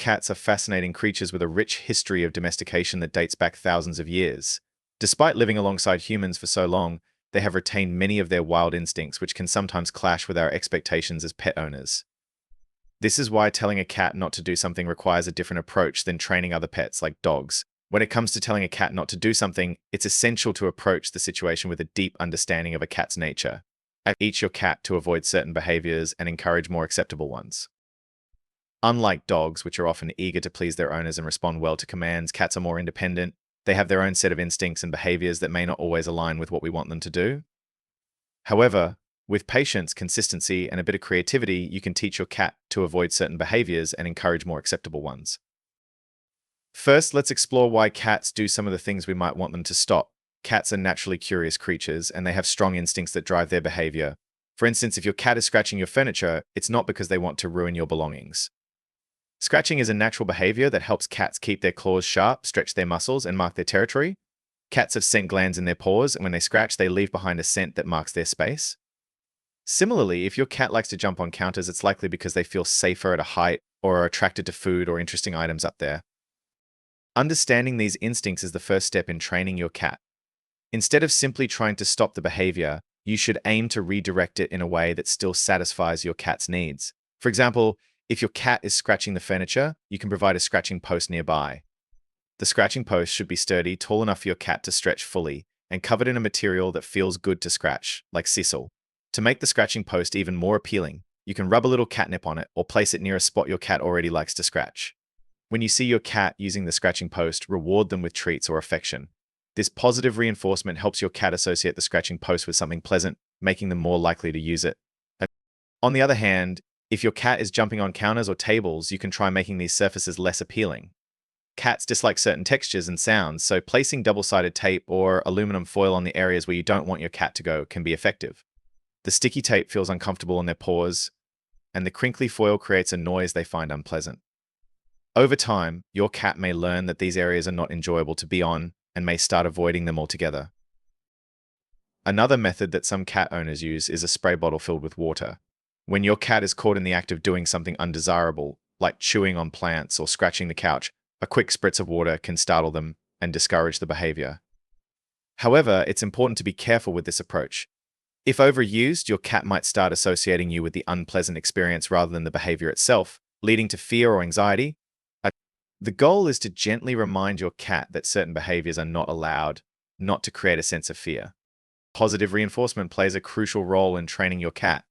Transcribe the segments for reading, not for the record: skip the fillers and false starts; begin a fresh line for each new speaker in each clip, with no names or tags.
Cats are fascinating creatures with a rich history of domestication that dates back thousands of years. Despite living alongside humans for so long, they have retained many of their wild instincts, which can sometimes clash with our expectations as pet owners. This is why telling a cat not to do something requires a different approach than training other pets like dogs. When it comes to telling a cat not to do something, it's essential to approach the situation with a deep understanding of a cat's nature. Teach your cat to avoid certain behaviors and encourage more acceptable ones. Unlike dogs, which are often eager to please their owners and respond well to commands, cats are more independent. They have their own set of instincts and behaviors that may not always align with what we want them to do. However, with patience, consistency, and a bit of creativity, you can teach your cat to avoid certain behaviors and encourage more acceptable ones. First, let's explore why cats do some of the things we might want them to stop. Cats are naturally curious creatures, and they have strong instincts that drive their behavior. For instance, if your cat is scratching your furniture, it's not because they want to ruin your belongings. Scratching is a natural behavior that helps cats keep their claws sharp, stretch their muscles, and mark their territory. Cats have scent glands in their paws, and when they scratch, they leave behind a scent that marks their space. Similarly, if your cat likes to jump on counters, it's likely because they feel safer at a height or are attracted to food or interesting items up there. Understanding these instincts is the first step in training your cat. Instead of simply trying to stop the behavior, you should aim to redirect it in a way that still satisfies your cat's needs. For example, if your cat is scratching the furniture, you can provide a scratching post nearby. The scratching post should be sturdy, tall enough for your cat to stretch fully, and covered in a material that feels good to scratch, like sisal. To make the scratching post even more appealing, you can rub a little catnip on it or place it near a spot your cat already likes to scratch. When you see your cat using the scratching post, reward them with treats or affection. This positive reinforcement helps your cat associate the scratching post with something pleasant, making them more likely to use it. On the other hand, if your cat is jumping on counters or tables, you can try making these surfaces less appealing. Cats dislike certain textures and sounds, so placing double-sided tape or aluminum foil on the areas where you don't want your cat to go can be effective. The sticky tape feels uncomfortable on their paws, and the crinkly foil creates a noise they find unpleasant. Over time, your cat may learn that these areas are not enjoyable to be on and may start avoiding them altogether. Another method that some cat owners use is a spray bottle filled with water. When your cat is caught in the act of doing something undesirable, like chewing on plants or scratching the couch, a quick spritz of water can startle them and discourage the behavior. However, it's important to be careful with this approach. If overused, your cat might start associating you with the unpleasant experience rather than the behavior itself, leading to fear or anxiety. The goal is to gently remind your cat that certain behaviors are not allowed, not to create a sense of fear. Positive reinforcement plays a crucial role in training your cat.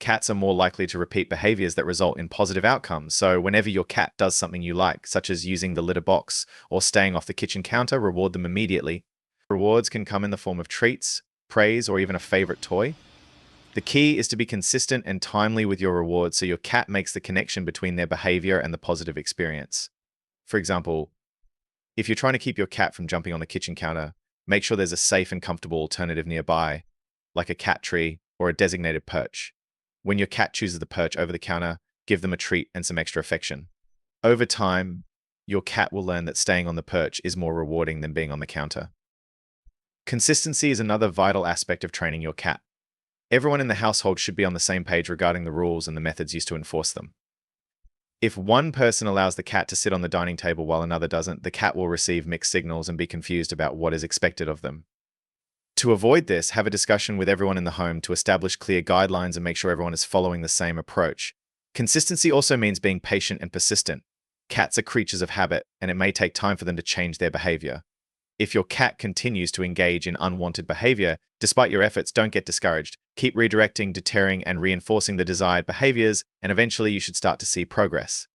Cats are more likely to repeat behaviors that result in positive outcomes, so whenever your cat does something you like, such as using the litter box or staying off the kitchen counter, reward them immediately. Rewards can come in the form of treats, praise, or even a favorite toy. The key is to be consistent and timely with your rewards so your cat makes the connection between their behavior and the positive experience. For example, if you're trying to keep your cat from jumping on the kitchen counter, make sure there's a safe and comfortable alternative nearby, like a cat tree or a designated perch. When your cat chooses the perch over the counter, give them a treat and some extra affection. Over time, your cat will learn that staying on the perch is more rewarding than being on the counter. Consistency is another vital aspect of training your cat. Everyone in the household should be on the same page regarding the rules and the methods used to enforce them. If one person allows the cat to sit on the dining table while another doesn't, the cat will receive mixed signals and be confused about what is expected of them. To avoid this, have a discussion with everyone in the home to establish clear guidelines and make sure everyone is following the same approach. Consistency also means being patient and persistent. Cats are creatures of habit, and it may take time for them to change their behavior. If your cat continues to engage in unwanted behavior, despite your efforts, don't get discouraged. Keep redirecting, deterring, and reinforcing the desired behaviors, and eventually you should start to see progress.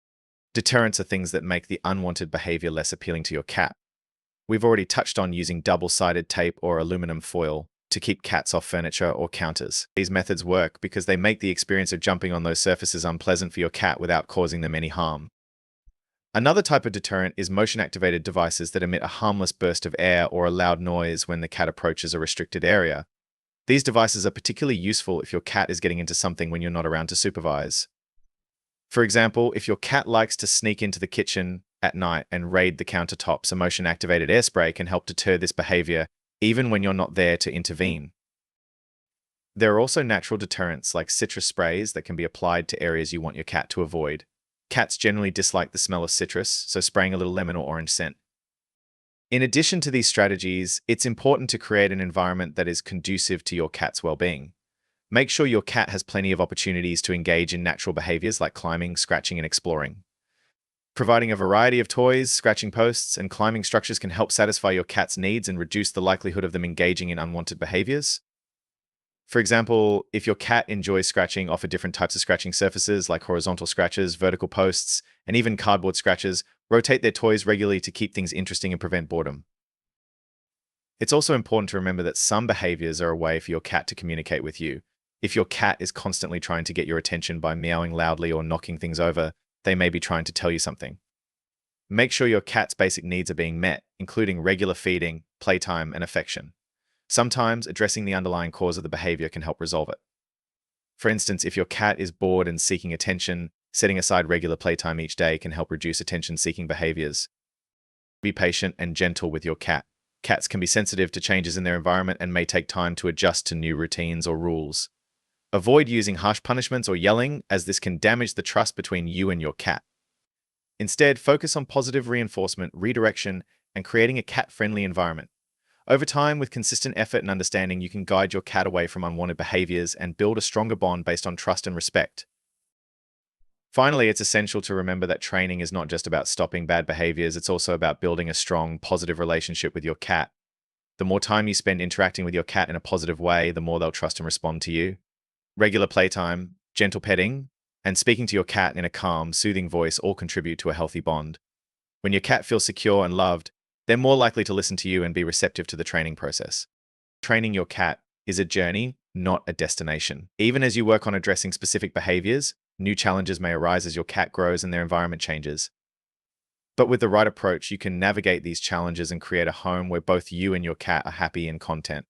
Deterrents are things that make the unwanted behavior less appealing to your cat. We've already touched on using double-sided tape or aluminum foil to keep cats off furniture or counters. These methods work because they make the experience of jumping on those surfaces unpleasant for your cat without causing them any harm. Another type of deterrent is motion-activated devices that emit a harmless burst of air or a loud noise when the cat approaches a restricted area. These devices are particularly useful if your cat is getting into something when you're not around to supervise. For example, if your cat likes to sneak into the kitchen at night and raid the countertops, a motion-activated air spray can help deter this behavior even when you're not there to intervene. There are also natural deterrents like citrus sprays that can be applied to areas you want your cat to avoid. Cats generally dislike the smell of citrus, so spraying a little lemon or orange scent. In addition to these strategies, it's important to create an environment that is conducive to your cat's well-being. Make sure your cat has plenty of opportunities to engage in natural behaviors like climbing, scratching, and exploring. Providing a variety of toys, scratching posts, and climbing structures can help satisfy your cat's needs and reduce the likelihood of them engaging in unwanted behaviors. For example, if your cat enjoys scratching, offer different types of scratching surfaces like horizontal scratches, vertical posts, and even cardboard scratches. Rotate their toys regularly to keep things interesting and prevent boredom. It's also important to remember that some behaviors are a way for your cat to communicate with you. If your cat is constantly trying to get your attention by meowing loudly or knocking things over, they may be trying to tell you something. Make sure your cat's basic needs are being met, including regular feeding, playtime, and affection. Sometimes addressing the underlying cause of the behavior can help resolve it. For instance, if your cat is bored and seeking attention, setting aside regular playtime each day can help reduce attention-seeking behaviors. Be patient and gentle with your cat. Cats can be sensitive to changes in their environment and may take time to adjust to new routines or rules. Avoid using harsh punishments or yelling, as this can damage the trust between you and your cat. Instead, focus on positive reinforcement, redirection, and creating a cat-friendly environment. Over time, with consistent effort and understanding, you can guide your cat away from unwanted behaviors and build a stronger bond based on trust and respect. Finally, it's essential to remember that training is not just about stopping bad behaviors, it's also about building a strong, positive relationship with your cat. The more time you spend interacting with your cat in a positive way, the more they'll trust and respond to you. Regular playtime, gentle petting, and speaking to your cat in a calm, soothing voice all contribute to a healthy bond. When your cat feels secure and loved, they're more likely to listen to you and be receptive to the training process. Training your cat is a journey, not a destination. Even as you work on addressing specific behaviors, new challenges may arise as your cat grows and their environment changes. But with the right approach, you can navigate these challenges and create a home where both you and your cat are happy and content.